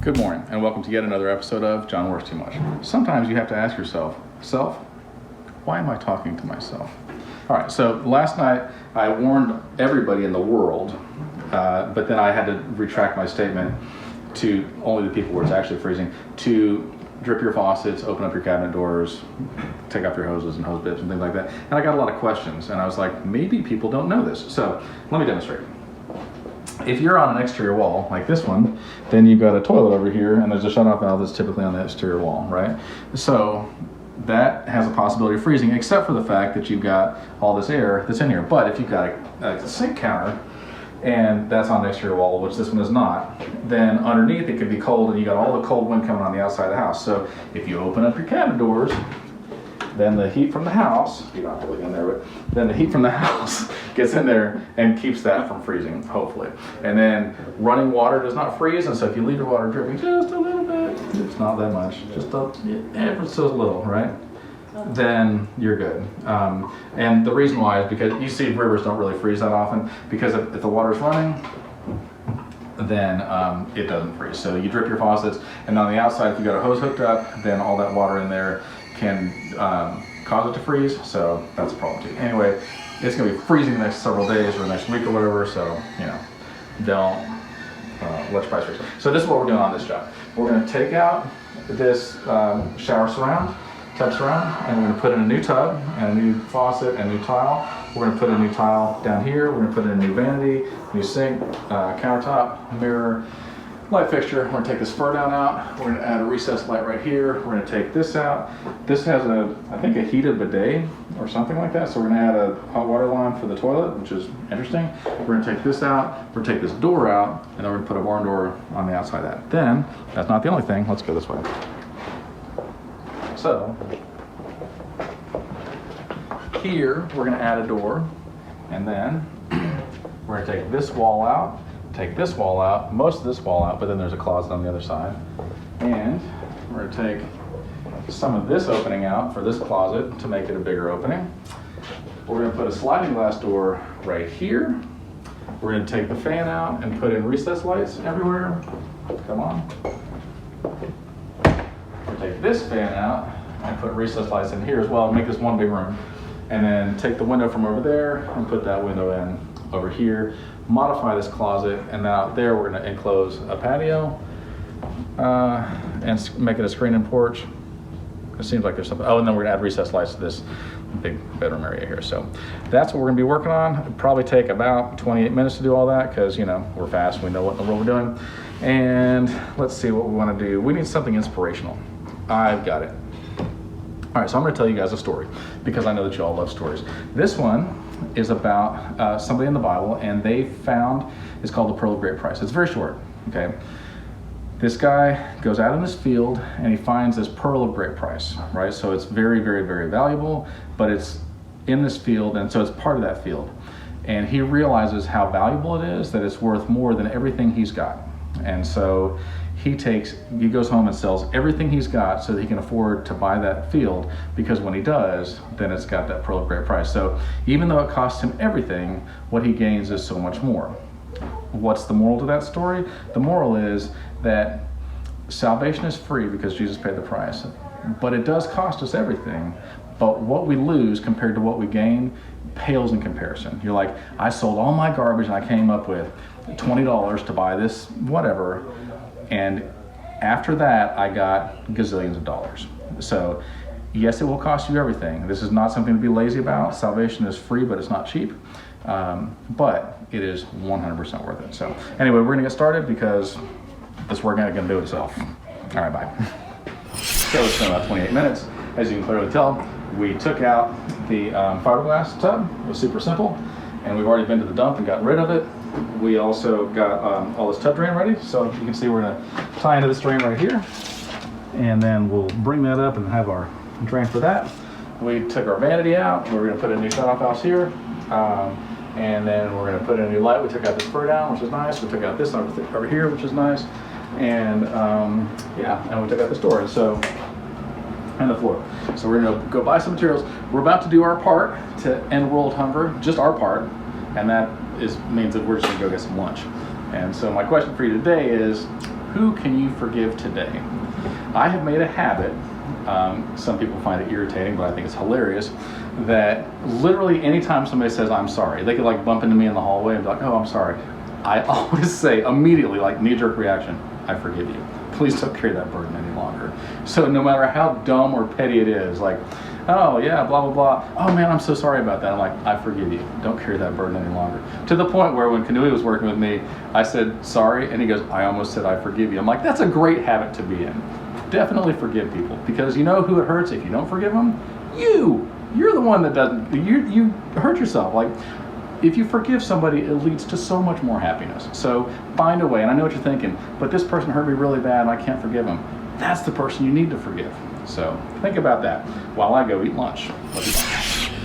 Good morning, and welcome to yet another episode of John Works Too Much. Sometimes you have to ask yourself, why am I talking to myself? All right, so last night I warned everybody in the world, but then I had to retract my statement to only the people where it's actually freezing, to drip your faucets, open up your cabinet doors, take off your hoses and hose bibs and things like that. And I got a lot of questions, and I was like, maybe people don't know this. So let me demonstrate. If you're on an exterior wall, like this one, then you've got a toilet over here, and there's a shutoff valve that's typically on the exterior wall, right? So that has a possibility of freezing, except for the fact that you've got all this air that's in here. But if you've got a sink counter, and that's on the exterior wall, which this one is not, then underneath it could be cold, and you got all the cold wind coming on the outside of the house. So if you open up your cabinet doors, then the heat from the house, you're not really in there, but then the heat from the house gets in there and keeps that from freezing, hopefully. And then running water does not freeze, and so if you leave your water dripping just a little bit, it's not that much, just ever so little, right? Then you're good. And the reason why is because you see rivers don't really freeze that often, because if the water's running, then it doesn't freeze. So you drip your faucets, and on the outside, if you got a hose hooked up, then all that water in there can cause it to freeze, so that's a problem too. Anyway, it's going to be freezing the next several days or the next week or whatever, so don't let your price freeze. So this is what we're doing on this job. We're going to take out this shower surround, tub surround, and we're going to put in a new tub and a new faucet and a new tile. We're going to put a new tile down here. We're going to put in a new vanity, new sink, countertop, mirror, light fixture. We're going to take this fur down out. We're going to add a recessed light right here. We're going to take this out. This has I think a heated bidet or something like that. So we're going to add a hot water line for the toilet, which is interesting. We're going to take this out. We're going to take this door out, and then we're going to put a barn door on the outside of that. Then, that's not the only thing. Let's go this way. So, here we're going to add a door, and then we're going to take this wall out. Take this wall out, most of this wall out, but then there's a closet on the other side. And we're going to take some of this opening out for this closet to make it a bigger opening. We're going to put a sliding glass door right here. We're going to take the fan out and put in recessed lights everywhere. Come on. We'll take this fan out and put recessed lights in here as well and make this one big room. And then take the window from over there and put that window in over here. Modify this closet, and now out there we're going to enclose a patio and make it a screen-in porch. It seems like there's something. Oh, and then we're going to add recessed lights to this big bedroom area here. So that's what we're going to be working on. It'll probably take about 28 minutes to do all that because, we're fast. We know what in the world we're doing. And let's see what we want to do. We need something inspirational. I've got it. All right, so I'm going to tell you guys a story because I know that you all love stories. This one is about somebody in the Bible, and they found, it's called the Pearl of Great Price. It's very short, okay? This guy goes out in this field, and he finds this pearl of great price, right? So it's very, very, very valuable, but it's in this field, and so it's part of that field. And he realizes how valuable it is, that it's worth more than everything he's got. And so he goes home and sells everything he's got so that he can afford to buy that field, because when he does, then it's got that pearl of great price. So even though it costs him everything, what he gains is so much more. What's the moral to that story? The moral is that salvation is free because Jesus paid the price, but it does cost us everything. But what we lose compared to what we gain pales in comparison. You're like, I sold all my garbage and I came up with $20 to buy this whatever, and after that I got gazillions of dollars. So yes, it will cost you everything. This is not something to be lazy about. Salvation is free, but it's not cheap. But it is 100% worth it. So anyway, we're gonna get started because this work ain't gonna do it itself. All right, bye. So it's been about 28 minutes. As you can clearly tell, we took out the fiberglass tub. It was super simple, and we've already been to the dump and gotten rid of it. We also got all this tub drain ready. So you can see we're gonna tie into this drain right here, and then we'll bring that up and have our drain for that. We took our vanity out. We're gonna put a new shutoff valve here. And then we're gonna put in a new light. We took out this fur down, which is nice. We took out this over here, which is nice. And and we took out this door. And the floor. So we're gonna go buy some materials. We're about to do our part to end world hunger, just our part, and that means that we're just gonna go get some lunch. And so my question for you today is, Who can you forgive today? I have made a habit, some people find it irritating, but I think it's hilarious, that literally anytime somebody says, I'm sorry, they could like bump into me in the hallway and be like, oh, I'm sorry. I always say immediately, like knee-jerk reaction, I forgive you. Please don't carry that burden any longer. So no matter how dumb or petty it is, like, oh yeah, blah, blah, blah. Oh man, I'm so sorry about that. I'm like, I forgive you. Don't carry that burden any longer. To the point where when Kanui was working with me, I said, sorry, and he goes, I almost said I forgive you. I'm like, that's a great habit to be in. Definitely forgive people, because you know who it hurts if you don't forgive them? You're the one that doesn't, you hurt yourself. Like, if you forgive somebody, it leads to so much more happiness. So find a way, and I know what you're thinking, but this person hurt me really bad and I can't forgive them. That's the person you need to forgive. So think about that while I go eat lunch.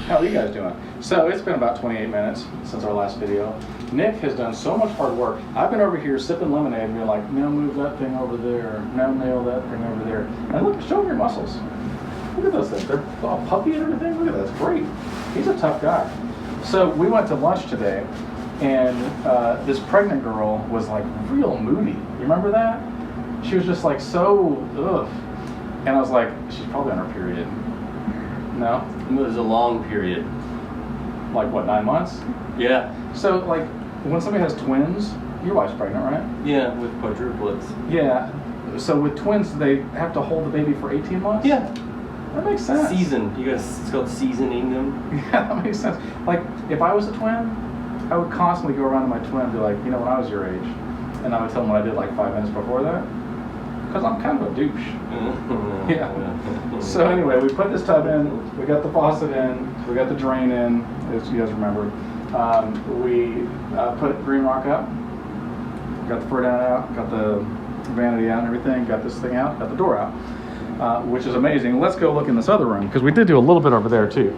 How are you guys doing? So it's been about 28 minutes since our last video. Nick has done so much hard work. I've been over here sipping lemonade and being like, now move that thing over there, now nail that thing over there. And look, show him your muscles. Look at those things. They're all puffy and everything. Look at that. It's great. He's a tough guy. So we went to lunch today, and this pregnant girl was like real moody. You remember that? She was just like so, ugh. And I was like, she's probably on her period. No? It was a long period. Like what, 9 months? Yeah. So like, when somebody has twins, your wife's pregnant, right? Yeah, with quadruplets. Yeah. So with twins, they have to hold the baby for 18 months? Yeah. That makes sense. It's called seasoning them. Yeah, that makes sense. Like, if I was a twin, I would constantly go around to my twin and be like, you know, when I was your age, and I would tell them what I did like 5 minutes before that, because I'm kind of a douche. Yeah. So anyway, we put this tub in, we got the faucet in, we got the drain in, as you guys remember. We put green rock up, got the fur down out, got the vanity out and everything, got this thing out, got the door out. Which is amazing. Let's go look in this other room, because we did do a little bit over there too.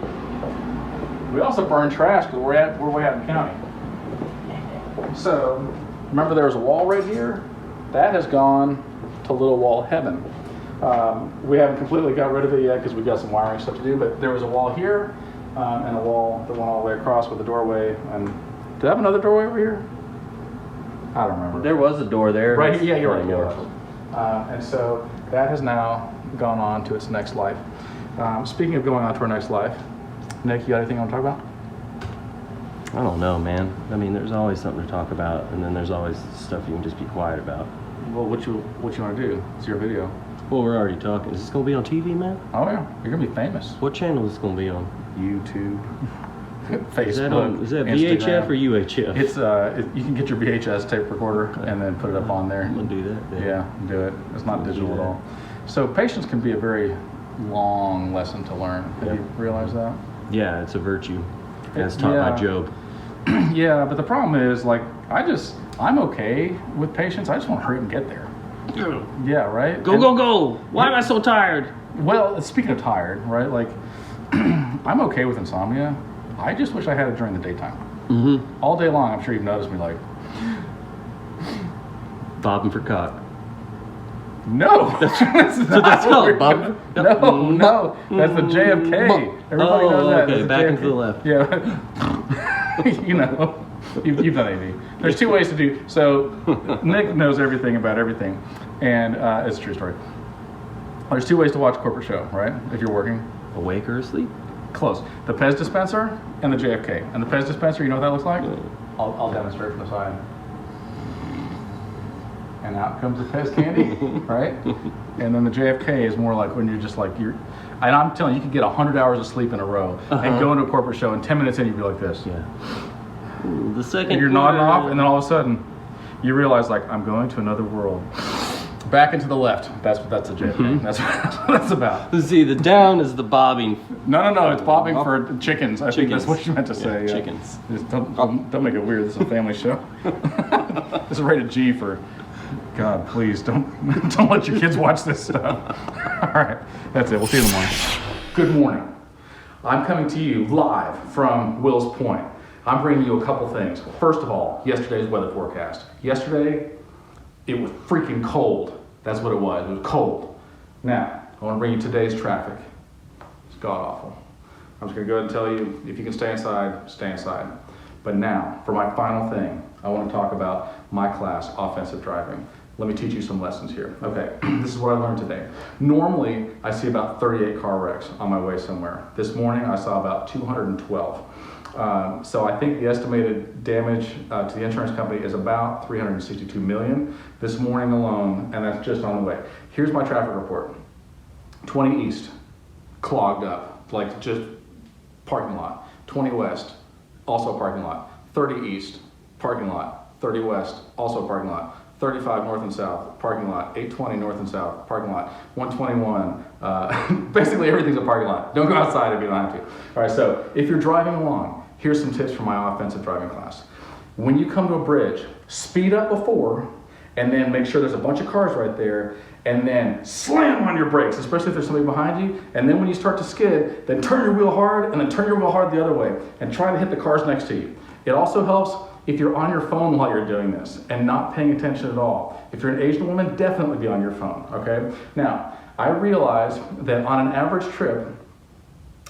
We also burned trash because we're way out in the county. So remember there was a wall right here? That has gone to little wall heaven. We haven't completely got rid of it yet because we've got some wiring stuff to do, but there was a wall here and a wall that went all the way across with a doorway. And did I have another doorway over here? I don't remember. There was a door there. Right here? Yeah, you're right. And so that has now gone on to its next life. Speaking of going on to our next life, Nick, you got anything you want to talk about? I don't know, man. I mean, there's always something to talk about, and then there's always stuff you can just be quiet about. Well, what you want to do? It's your video. Well, we're already talking. Is this going to be on TV, man? Oh, yeah. You're going to be famous. What channel is this going to be on? YouTube. Facebook. Is that VHF Instagram. or UHF? It's you can get your VHS tape recorder and then put it up on there. I'm gonna do that. Then. Yeah, do it. It's not digital at all. So patience can be a very long lesson to learn. Have you realized that? Yeah, it's a virtue, as taught by Job. Yeah, but the problem is, like, I'm okay with patience. I just want to hurry and get there. Yeah, right? Go! Why am I so tired? Well, speaking of tired, right? Like, I'm okay with insomnia. I just wish I had it during the daytime. Mm-hmm. All day long, I'm sure you've noticed me like... Bobbing for cock. No! That's called bobbing. No. That's the JFK. Everybody knows that. Okay, back into the left. Yeah. You know, you've done AV. There's 2 ways to do... So, Nick knows everything about everything. And it's a true story. There's 2 ways to watch a corporate show, right? If you're working. Awake or asleep? Close. The Pez dispenser and the JFK. And the Pez dispenser, you know what that looks like? I'll demonstrate from the side. And out comes the Pez candy, right? And then the JFK is more like when you're just like, and I'm telling you, you could get 100 hours of sleep in a row and go into a corporate show, and 10 minutes in, you'd be like this. Yeah. Ooh, the second. And you're nodding off, and then all of a sudden, you realize, like, I'm going to another world. Back and to the left. That's a JFK. Mm-hmm. That's what that's about. See, the down is the bobbing. No. It's bobbing for chickens. I think that's what you meant to say. Yeah, chickens. Just don't make it weird. This is a family show. This is rated G for. God, please don't let your kids watch this stuff. All right, that's it. We'll see you in the morning. Good morning. I'm coming to you live from Wills Point. I'm bringing you a couple things. First of all, yesterday's weather forecast. Yesterday, it was freaking cold. That's what it was. It was cold. Now, I want to bring you today's traffic. It's god-awful. I'm just going to go ahead and tell you, if you can stay inside, stay inside. But now, for my final thing, I want to talk about my class, offensive driving. Let me teach you some lessons here. Okay, this is what I learned today. Normally, I see about 38 car wrecks on my way somewhere. This morning, I saw about 212. So I think the estimated damage to the insurance company is about 362 million this morning alone, and that's just on the way. Here's my traffic report. 20 East, clogged up, like just parking lot. 20 West, also parking lot. 30 East, parking lot. 30 West, also parking lot. 35 North and South, parking lot. 820 North and South, parking lot. 121, basically everything's a parking lot. Don't go outside if you don't have to. All right, so if you're driving along, here's some tips from my offensive driving class. When you come to a bridge, speed up before, and then make sure there's a bunch of cars right there, and then slam on your brakes, especially if there's somebody behind you. And then when you start to skid, then turn your wheel hard, and then turn your wheel hard the other way, and try to hit the cars next to you. It also helps if you're on your phone while you're doing this and not paying attention at all. If you're an Asian woman, definitely be on your phone, okay? Now, I realize that on an average trip,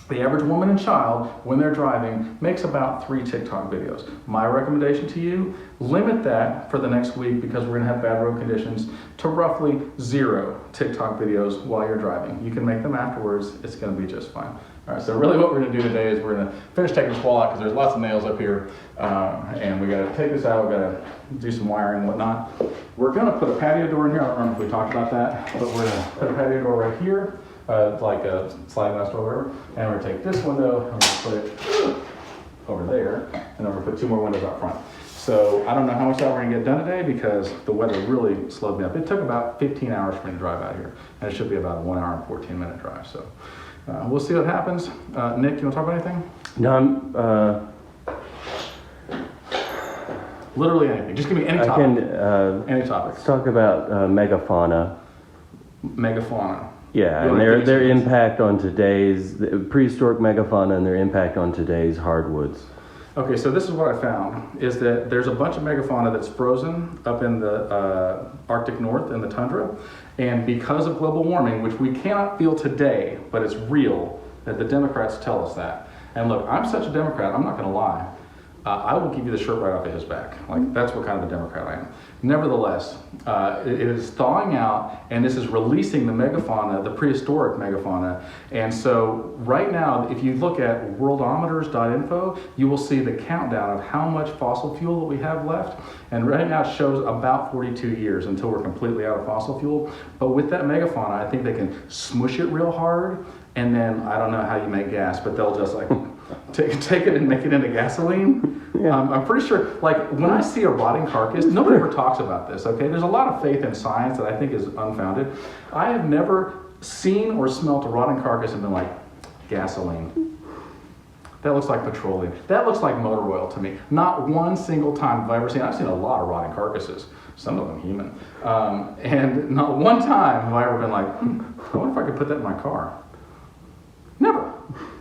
the average woman and child, when they're driving, makes about 3 TikTok videos. My recommendation to you, limit that for the next week, because we're gonna have bad road conditions, to roughly 0 TikTok videos while you're driving. You can make them afterwards, it's gonna be just fine. All right, so really what we're gonna do today is we're gonna finish taking this wall out, because there's lots of nails up here, and we gotta take this out, we gotta do some wiring and whatnot. We're gonna put a patio door in here. I don't remember if we talked about that, but we're gonna put a patio door right here. Like a sliding glass door or whatever. And we're gonna take this window and we're gonna put it over there, and then we're gonna put 2 more windows out front. So I don't know how much that we're gonna get done today, because the weather really slowed me up. It took about 15 hours for me to drive out here, and it should be about a 1 hour and 14-minute drive. So we'll see what happens. Nick, you wanna talk about anything? No, I'm, Literally anything. Just give me any I topic. can, Any topics. let's talk about megafauna. Megafauna. Yeah, You and wanna give me their some- impact on today's the prehistoric megafauna and their impact on today's hardwoods. Okay, so this is what I found, is that there's a bunch of megafauna that's frozen up in the Arctic North in the tundra, and because of global warming, which we cannot feel today, but it's real, that the Democrats tell us that. And look, I'm such a Democrat, I'm not gonna lie. I will give you the shirt right off of his back. Like, that's what kind of a Democrat I am. Nevertheless, it is thawing out, and this is releasing the megafauna, the prehistoric megafauna. And so right now, if you look at worldometers.info, you will see the countdown of how much fossil fuel that we have left. And right now it shows about 42 years until we're completely out of fossil fuel. But with that megafauna, I think they can smush it real hard, and then I don't know how you make gas, but they'll just like take it and make it into gasoline. Yeah. I'm pretty sure, like, when I see a rotting carcass, nobody ever talks about this, okay? There's a lot of faith in science that I think is unfounded. I have never seen or smelt a rotting carcass and been like, gasoline. That looks like petroleum. That looks like motor oil to me. Not one single time have I ever seen. I've seen a lot of rotting carcasses, some of them human. And not one time have I ever been like, I wonder if I could put that in my car. Never.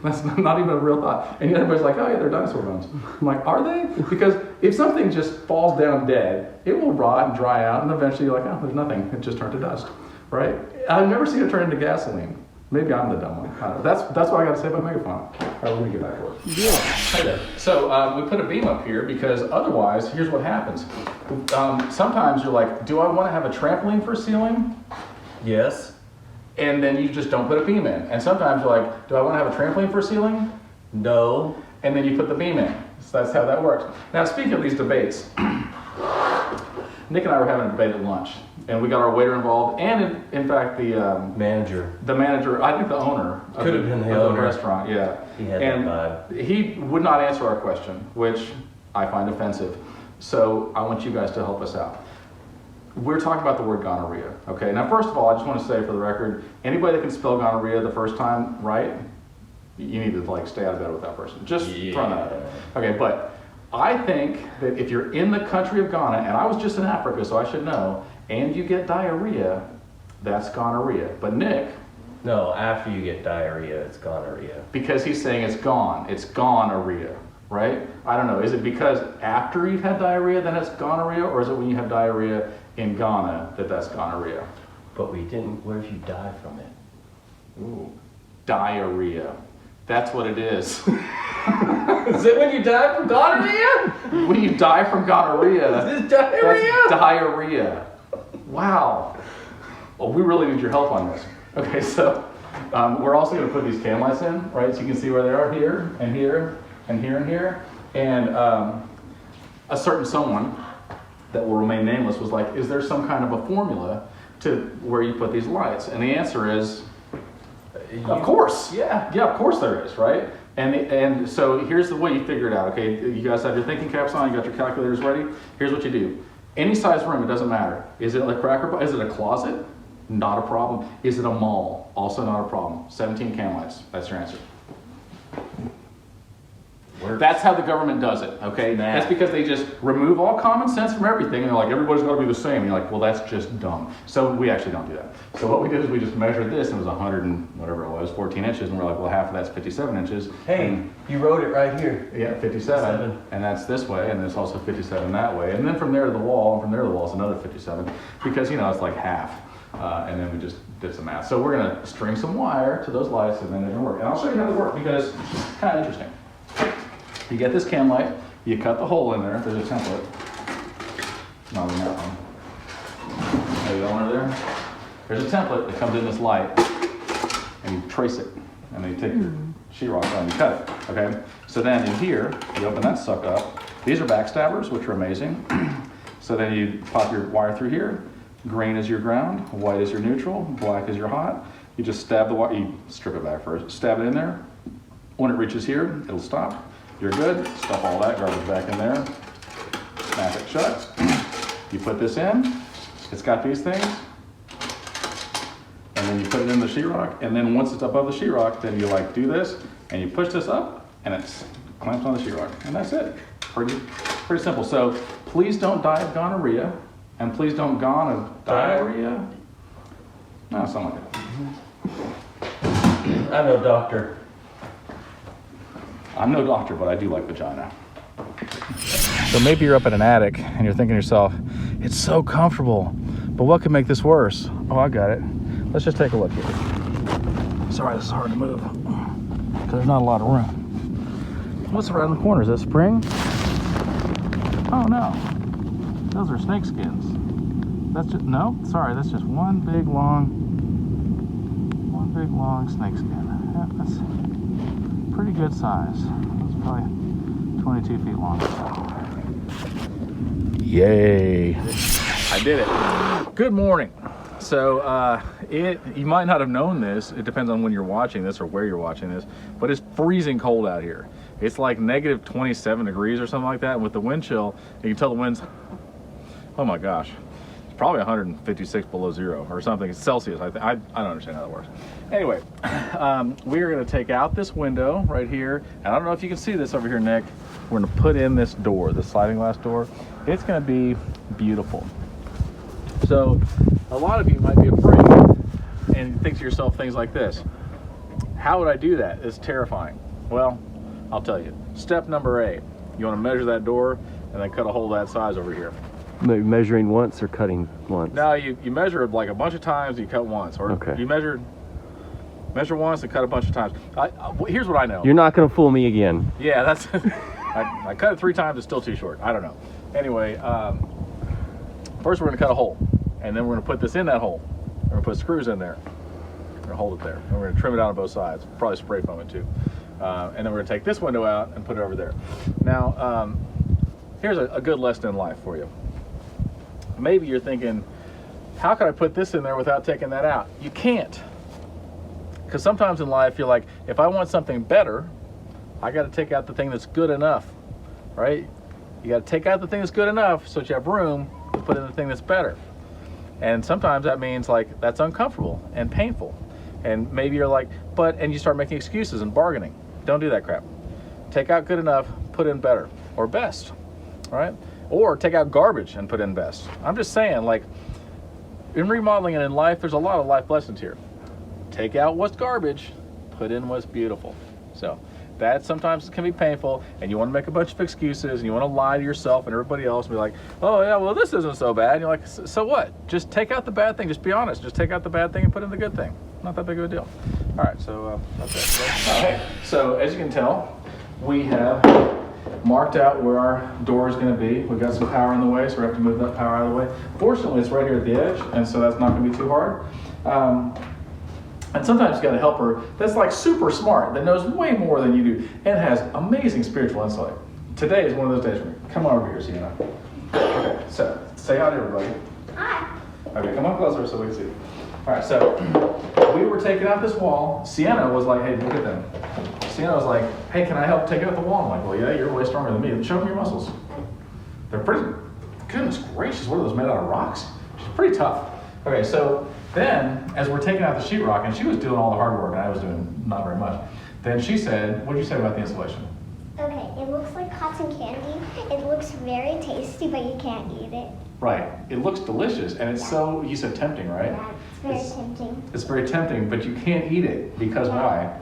That's not even a real thought. And yet everybody's like, oh yeah, they're dinosaur bones. I'm like, are they? Because if something just falls down dead, it will rot and dry out, and eventually you're like, oh, there's nothing. It just turned to dust, right? I've never seen it turn into gasoline. Maybe I'm the dumb one. I don't know. That's what I got to say about megafauna. All right, we're gonna get back to work. Yeah. Hi there. So we put a beam up here because otherwise, here's what happens. Sometimes you're like, do I want to have a trampoline for a ceiling? Yes. And then you just don't put a beam in. And sometimes you're like, do I want to have a trampoline for a ceiling? No. And then you put the beam in. So that's how that works. Now, speaking of these debates, Nick and I were having a debate at lunch, and we got our waiter involved, and in fact the manager, I think the owner of Could have been the of owner. restaurant, yeah. He had And that vibe. he would not answer our question, which I find offensive. So I want you guys to help us out. We're talking about the word gonorrhea, okay? Now, first of all, I just want to say for the record, anybody that can spell gonorrhea the first time right, you need to like stay out of bed with that person. Just throwing that out. Okay, but I think that if you're in the country of Ghana, and I was just in Africa, so I should know, and you get diarrhea, that's gonorrhea. But Nick, No, after you get diarrhea, it's gonorrhea. because he's saying it's gonorrhea, right? I don't know, is it because after you've had diarrhea, then it's gonorrhea, or is it when you have diarrhea in Ghana that's gonorrhea? But we didn't. What if you die from it? Ooh, diarrhea. That's what it is. Is it when you die from gonorrhea? When you die from gonorrhea, Is this diarrhea? that's diarrhea. Wow. Well, we really need your help on this. Okay, so we're also going to put these can lights in, right? So you can see where they are here, and here, and here, and here. And a certain someone that will remain nameless was like, is there some kind of a formula to where you put these lights? And the answer is, of course. Yeah, of course there is, right? And so here's the way you figure it out, okay? You guys have your thinking caps on, you got your calculators ready. Here's what you do. Any size room, it doesn't matter. Is it like cracker? Is it a closet? Not a problem. Is it a mall? Also not a problem. 17 can lights. That's your answer. That's how the government does it, okay? That's because they just remove all common sense from everything, and they're like, everybody's got to be the same. And you're like, well, that's just dumb. So we actually don't do that. So what we did is we just measured this, and it was 100 and whatever it was, 14 inches, and we're like, well, half of that's 57 inches. Hey, you wrote it right here. Yeah, 57, and that's this way, and there's also 57 that way. And then from there to the wall, and from there to the wall is another 57, because, it's like half. And then we just did some math. So we're going to string some wire to those lights, and then they're going to work. And I'll show you how they work, because it's kind of interesting. You get this can light, you cut the hole in there, there's a template. Not in that one. There you go, under there. There's a template that comes in this light, and you trace it. And then you take your sheetrock and you cut it, okay? So then in here, you open that sucker up. These are backstabbers, which are amazing. So then you pop your wire through here. Green is your ground, white is your neutral, black is your hot. You just stab the wire, you strip it back first, stab it in there. When it reaches here, it'll stop. You're good. Stuff all that garbage back in there. Snap it shut. You put this in. It's got these things. And then you put it in the sheetrock. And then once it's above the sheetrock, then you do this, and you push this up, and it clamps on the sheetrock. And that's it. Pretty simple. So please don't die of gonorrhea, and please don't gone of diarrhea. No, something like that. I'm no doctor. I'm no doctor, but I do like vagina. So maybe you're up in an attic and you're thinking to yourself, it's so comfortable, but what could make this worse? Oh, I got it. Let's just take a look here. Sorry, this is hard to move because there's not a lot of room. What's around the corner? Is that spring? Oh no, those are snake skins. That's just, no, sorry, that's just one big long snake skin. Yeah, that's pretty good size. It's probably 22 feet long. Yay. I did it. Good morning. So you might not have known this. It depends on when you're watching this or where you're watching this, but it's freezing cold out here. It's like negative 27 degrees or something like that. And with the wind chill, you can tell the wind's, oh my gosh, it's probably 156 below zero or something. It's Celsius. I don't understand how that works. Anyway, we are going to take out this window right here. And I don't know if you can see this over here, Nick. We're going to put in this door, the sliding glass door. It's going to be beautiful. So a lot of you might be afraid and think to yourself things like this. How would I do that? It's terrifying. Well, I'll tell you. Step number 8. You want to measure that door and then cut a hole that size over here. Measuring once or cutting once? No, you measure it like a bunch of times and you cut once. Or okay. You measure once and cut a bunch of times. Here's what I know. You're not going to fool me again. Yeah, that's... I cut it 3 times, it's still too short. I don't know. Anyway, first we're going to cut a hole. And then we're going to put this in that hole. We're going to put screws in there. We're going to hold it there. And we're going to trim it out on both sides. Probably spray foam it too. And then we're going to take this window out and put it over there. Now, here's a good lesson in life for you. Maybe you're thinking, how can I put this in there without taking that out? You can't. Because sometimes in life, you're like, if I want something better, I got to take out the thing that's good enough, right? You got to take out the thing that's good enough so that you have room to put in the thing that's better. And sometimes that means like that's uncomfortable and painful. And maybe you're like, and you start making excuses and bargaining. Don't do that crap. Take out good enough, put in better or best, all right? Or take out garbage and put in best. I'm just saying, like, in remodeling and in life, there's a lot of life lessons here. Take out what's garbage, put in what's beautiful. So that sometimes can be painful, and you want to make a bunch of excuses, and you want to lie to yourself and everybody else and be like, oh yeah, well this isn't so bad. And you're like, so what? Just take out the bad thing. Just be honest. Just take out the bad thing and put in the good thing. Not that big of a deal. All right, so that's it. All right. So as you can tell, we have marked out where our door is going to be. We've got some power in the way, so we have to move that power out of the way. Fortunately, it's right here at the edge, and so that's not going to be too hard. And sometimes you got a helper that's like super smart, that knows way more than you do, and has amazing spiritual insight. Today is one of those days where come on over here, Sienna. Okay, so say hi to everybody. Hi. Okay, come on closer so we can see. All right, so we were taking out this wall. Sienna was like, hey, look at them. Sienna was like, hey, can I help take out the wall? I'm like, well, yeah, you're way stronger than me. Show me your muscles. They're pretty, goodness gracious, what are those made out of rocks? She's pretty tough. Okay, so then as we're taking out the sheetrock, and she was doing all the hard work and I was doing not very much, then she said, what did you say about the insulation? Okay, it looks like cotton candy. It looks very tasty, but you can't eat it. Right, it looks delicious, and it's so, you said tempting, right? Yeah, it's very tempting. It's very tempting, but you can't eat it, because why?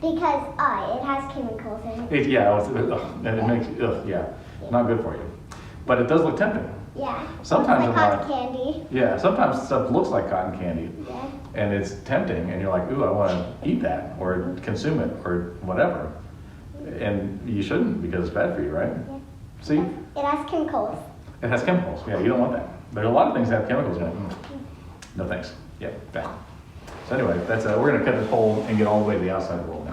Because it has chemicals in it. And it makes, yeah, not good for you. But it does look tempting. Yeah. Sometimes it's in like life- cotton candy. Yeah, sometimes stuff looks like cotton candy, Yeah. and it's tempting, and you're like, ooh, I want to eat that, or consume it, or whatever. And you shouldn't, because it's bad for you, right? Yeah. See? It has chemicals. It has chemicals. Yeah, you don't want that. There's a lot of things that have chemicals in it. No thanks. Yeah, bad. So anyway, that's we're gonna cut this hole and get all the way to the outside of the wall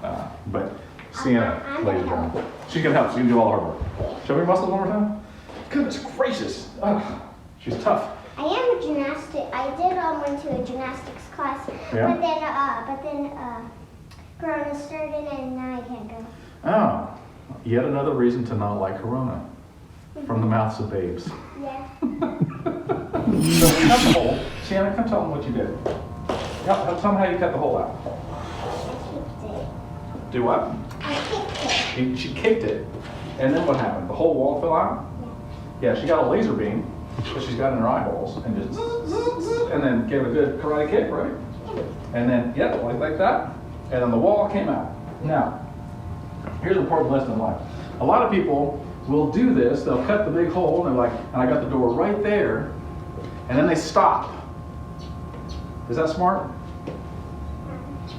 now. But Sienna, I'm ladies and gonna gentlemen, she can help. She can do all the hard work. Show me your muscles one more time. Goodness gracious. She's tough. I am a gymnastic. I did went to a gymnastics class, Yeah. but then Corona started and now I can't go. Oh, yet another reason to not like Corona from the mouths of babes. Yeah. So we cut the hole. Sienna, come tell them what you did. Yep, tell them how you cut the hole out. I kicked it. Do what? I kicked it. She kicked it, and then what happened? The whole wall fell out? Yeah, she got a laser beam that she's got in her eyeballs, and just and then gave a good karate kick, right? And then, yep, like that, and then the wall came out. Now, here's an important lesson in life. A lot of people will do this, they'll cut the big hole, and they're like, and I got the door right there, and then they stop. Is that smart?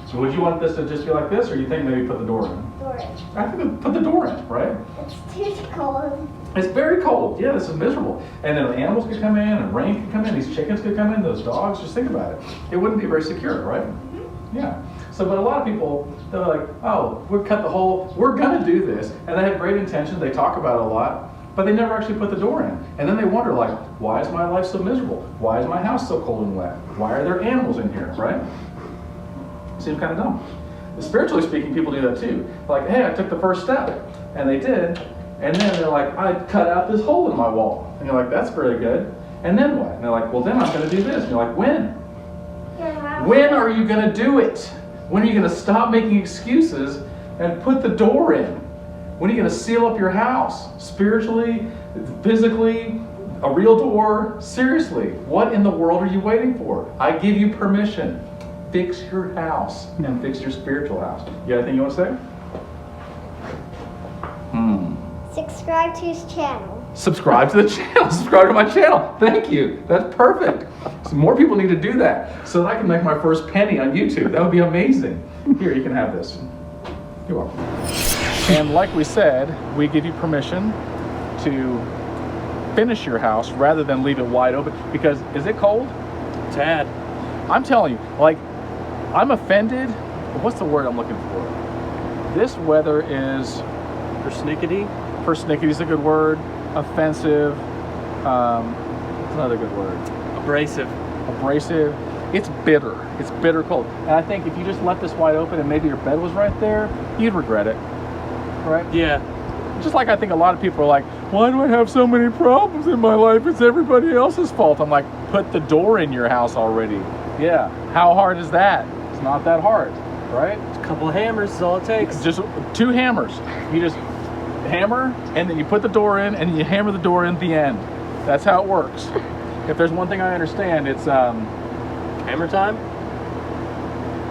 So would you want this to just be like this, or you think maybe put the door in? Door. I think put the door in, right? It's too cold. It's very cold. Yeah, this is miserable. And then animals could come in, and rain could come in, these chickens could come in, those dogs. Just think about it. It wouldn't be very secure, right? Yeah. So, but a lot of people, they're like, oh, we'll cut the hole. We're going to do this. And they have great intentions. They talk about it a lot, but they never actually put the door in. And then they wonder, like, why is my life so miserable? Why is my house so cold and wet? Why are there animals in here, right? Seems kind of dumb. Spiritually speaking, people do that too. Like, hey, I took the first step. And they did. And then they're like, I cut out this hole in my wall. And you're like, that's very good. And then what? And they're like, well, then I'm going to do this. And you're like, when? When are you going to do it? When are you going to stop making excuses and put the door in? When are you going to seal up your house? Spiritually, physically, a real door? Seriously, what in the world are you waiting for? I give you permission. Fix your house and fix your spiritual house. You got anything you want to say? Subscribe to his channel. Subscribe to the channel. Subscribe to my channel. Thank you. That's perfect. So more people need to do that so that I can make my first penny on YouTube. That would be amazing. Here, you can have this. You're welcome. And like we said, we give you permission to finish your house rather than leave it wide open. Because, is it cold? Tad. I'm telling you, like, I'm offended. What's the word I'm looking for? This weather is... Persnickety? Persnickety is a good word. Offensive. What's another good word? Abrasive. Abrasive. It's bitter. It's bitter cold. And I think if you just left this wide open and maybe your bed was right there, you'd regret it. Right? Yeah. Just like I think a lot of people are like, why do I have so many problems in my life? It's everybody else's fault. I'm like, put the door in your house already. Yeah. How hard is that? It's not that hard, right? A couple of hammers is all it takes. Just 2 hammers. You just hammer, and then you put the door in, and you hammer the door in at the end. That's how it works. If there's one thing I understand, it's Hammer time?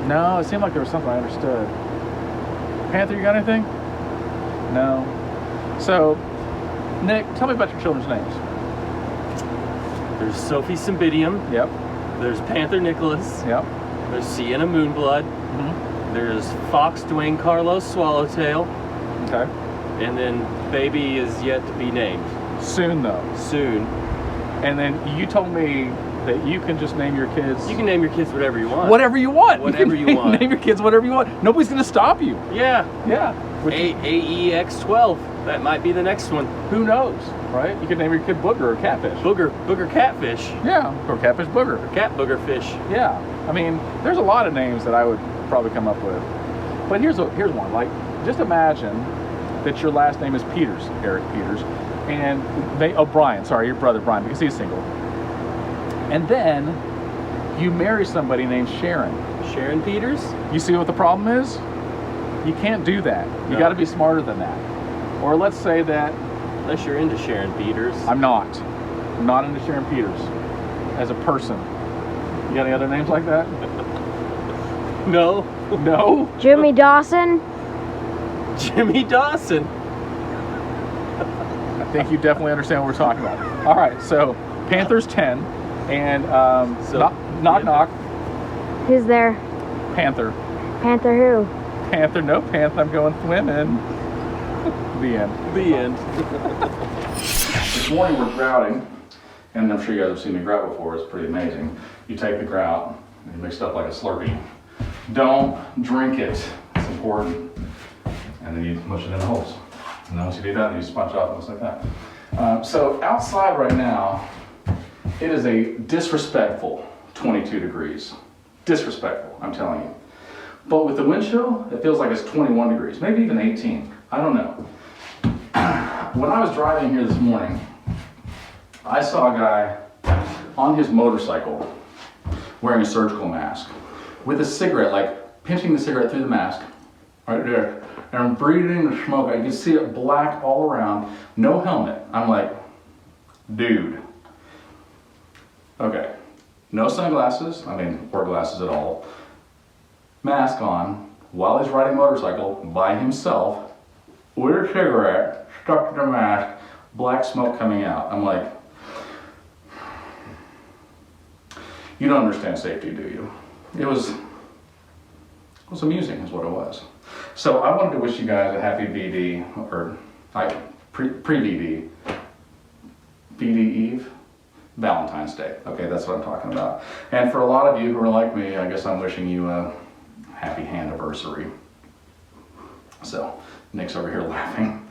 no, it seemed like there was something I understood. Panther, you got anything? No. So, Nick, tell me about your children's names. There's Sophie Cymbidium. Yep. There's Panther Nicholas. Yep. There's Sienna Moonblood. Mm-hmm. There's Fox Dwayne Carlos Swallowtail. Okay. And then baby is yet to be named. Soon though. Soon. And then you told me that you can just name your kids. You can name your kids whatever you want. Whatever you want. Whatever you want. Name your kids whatever you want. Nobody's gonna stop you. Yeah. Yeah. Which, AEX12. That might be the next one. who knows, right? You could name your kid Booger or Catfish. Booger catfish. Yeah, or Catfish Booger. Cat booger fish. Yeah. I mean, there's a lot of names that I would probably come up with. But here's one. Like, just imagine that your last name is Peters, Eric Peters, and Brian, sorry, your brother Brian, because he's single. And then you marry somebody named Sharon. Sharon Peters? You see what the problem is? You can't do that. You No. got to be smarter than that. Or let's say that Unless you're into Sharon Peters. I'm not into Sharon Peters as a person. You got any other names like that? No. No? Jimmy Dawson. Jimmy Dawson. I think you definitely understand what we're talking about. All right, so Panthers 10, and knock knock, Who's there? Panther. Panther who? Panther, no Panther, I'm going swimming. The end. The end. This morning we're grouting, and I'm sure you guys have seen me grout before, it's pretty amazing. You take the grout, and you mix it up like a Slurpee. Don't drink it, it's important. And then you mush it in the holes. And then once you do that, you sponge off, it looks like that. So outside right now, it is a disrespectful 22 degrees. Disrespectful, I'm telling you. But with the wind chill, it feels like it's 21 degrees, maybe even 18. I don't know. When I was driving here this morning, I saw a guy on his motorcycle wearing a surgical mask with a cigarette, like pinching the cigarette through the mask, right there, and breathing the smoke. I could see it black all around, no helmet. I'm like, dude. Okay, no sunglasses, or glasses at all. Mask on, while he's riding a motorcycle by himself, with a cigarette stuck to the mask, black smoke coming out. I'm like, you don't understand safety, do you? It was amusing is what it was. So I wanted to wish you guys a happy VD, or pre-VD, VD Eve, Valentine's Day. Okay, that's what I'm talking about. And for a lot of you who are like me, I guess I'm wishing you a happy handiversary. So Nick's over here laughing.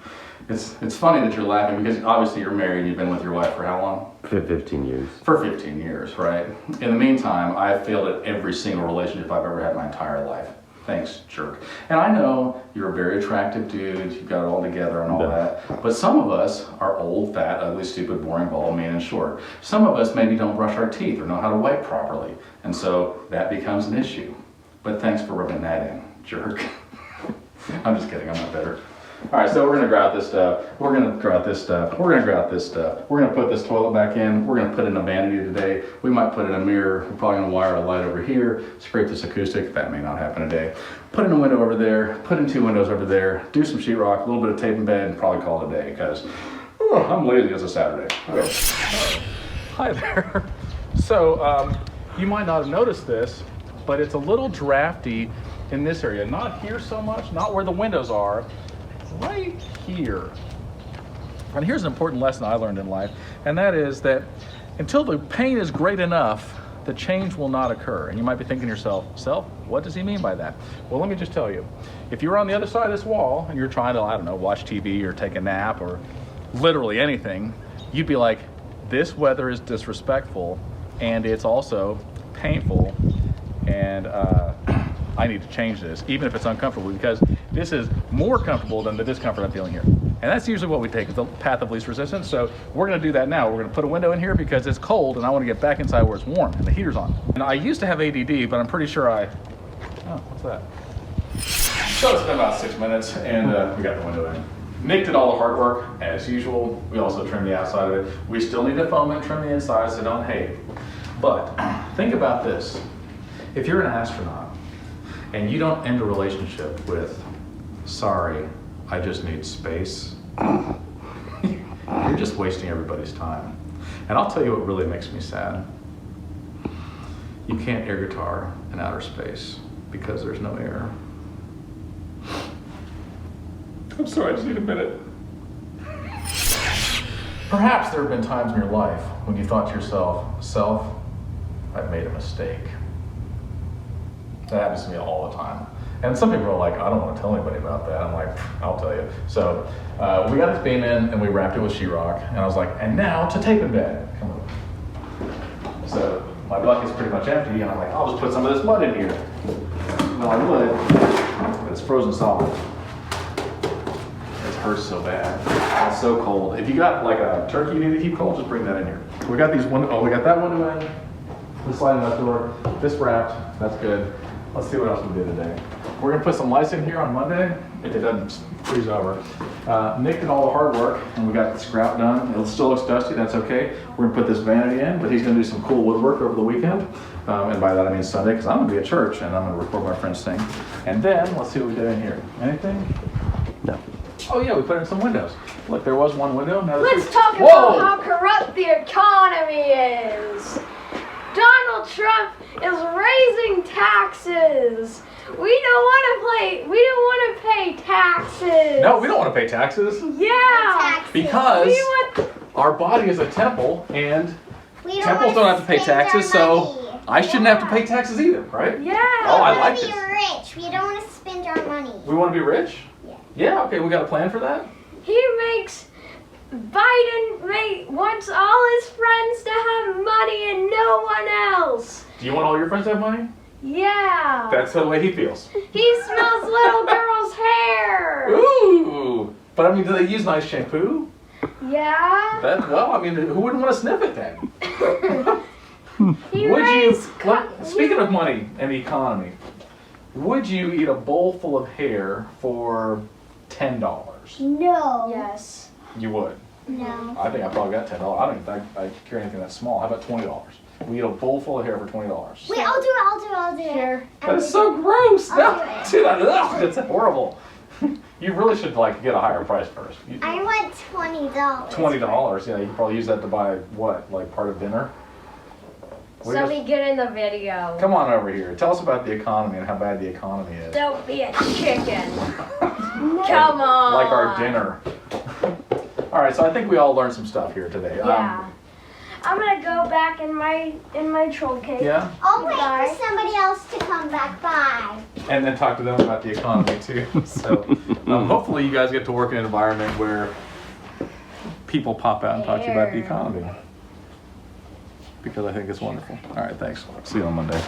It's funny that you're laughing because obviously you're married and you've been with your wife for how long? For 15 years. For 15 years, right? In the meantime, I've failed at every single relationship I've ever had in my entire life. Thanks, jerk. And I know you're a very attractive dude, you've got it all together and all that, but some of us are old, fat, ugly, stupid, boring, bald, mean, and short. Some of us maybe don't brush our teeth or know how to wipe properly, and so that becomes an issue. But thanks for rubbing that in, jerk. I'm just kidding, I'm not better. All right, so we're gonna grout this stuff. We're gonna grout this stuff. We're gonna grout this stuff. We're gonna put this toilet back in. We're gonna put in a vanity today. We might put in a mirror. We're probably gonna wire a light over here. Scrape this acoustic. That may not happen today. Put in a window over there. Put in 2 windows over there. Do some sheetrock, a little bit of tape in bed, and probably call it a day because I'm lazy as a Saturday. Okay. Hi there. So you might not have noticed this, but it's a little drafty in this area. Not here so much, not where the windows are. Right here. And here's an important lesson I learned in life, and that is that until the pain is great enough, the change will not occur. And you might be thinking to yourself, what does he mean by that? Well, let me just tell you. If you're on the other side of this wall and you're trying to, I don't know, watch TV or take a nap or literally anything, you'd be like, this weather is disrespectful and it's also painful, and I need to change this, even if it's uncomfortable, because this is more comfortable than the discomfort I'm feeling here. And that's usually what we take, is the path of least resistance. So we're gonna do that now. We're gonna put a window in here because it's cold and I wanna get back inside where it's warm and the heater's on. And I used to have ADD, but I'm pretty sure oh, what's that? So it's been about 6 minutes and we got the window in. Nick did all the hard work, as usual. We also trimmed the outside of it. We still need to foam and trim the inside, so don't hate. But think about this. If you're an astronaut, and you don't end a relationship with, sorry, I just need space, you're just wasting everybody's time. And I'll tell you what really makes me sad. You can't air guitar in outer space because there's no air. I'm sorry, I just need a minute. Perhaps there have been times in your life when you thought to yourself, self, I've made a mistake. That happens to me all the time. And some people are like, I don't want to tell anybody about that. I'm like, I'll tell you. So we got this beam in and we wrapped it with sheetrock. And I was like, and now to tape in bed. Come on. So my bucket's pretty much empty. And I'm like, I'll just put some of this mud in here. Well, I would, but it's frozen solid. It hurts so bad. It's so cold. If you got like a turkey you need to keep cold, just bring that in here. We got these we got that window in. The sliding out door. This wrapped. That's good. Let's see what else we did today. We're gonna put some lights in here on Monday if it doesn't freeze over. Nick did all the hard work and we got the scrap done. It still looks dusty, that's okay. We're gonna put this vanity in, but he's gonna do some cool woodwork over the weekend. And by that I mean Sunday, because I'm gonna be at church and I'm gonna record my friends sing. And then, let's see what we did in here. Anything? No. Oh yeah, we put in some windows. Look, there was one window. Now there's Let's two. talk Whoa! about how corrupt the economy is. Donald Trump is raising taxes. We don't want to pay taxes. No, we don't want to pay taxes. Yeah. Taxes. Because We want our body is a temple and We temples don't wanna have to pay spend our taxes, so money. I shouldn't have to pay taxes either, right? yeah. Oh, I We like want to this. be rich. We don't want to spend our money. We want to be rich? Yeah. Yeah, okay, we got a plan for that? Biden wants all his friends to have money and no one else. Do you want all your friends to have money? Yeah. That's the way he feels. He smells little girls' hair. Ooh! But I mean, do they use nice shampoo? Yeah. Well, I mean, who wouldn't want to sniff it then? He Would you, raised speaking of money and the economy, would you eat a bowl full of hair for $10? No. Yes. You would. No. I think I probably got $10. I don't even think I carry anything that small. How about $20? We eat a bowl full of hair for $20. Wait, I'll do it. Sure. That is so gross. I'll No, do it. dude, that's horrible. You really should like get a higher price first. I want $20. $20. Yeah, you could probably use that to buy what, like part of dinner. We just- Somebody get in the video. Come on over here. Tell us about the economy and how bad the economy is. Don't be a chicken. Come on. Like our dinner. All right, so I think we all learned some stuff here today. Yeah. I'm gonna go back in my troll cave. Yeah, I'll wait Goodbye. for somebody else to come back by. and then talk to them about the economy too. So hopefully you guys get to work in an environment where people pop out and talk to you about the economy. Because I think it's wonderful. All right, thanks. See you on Monday.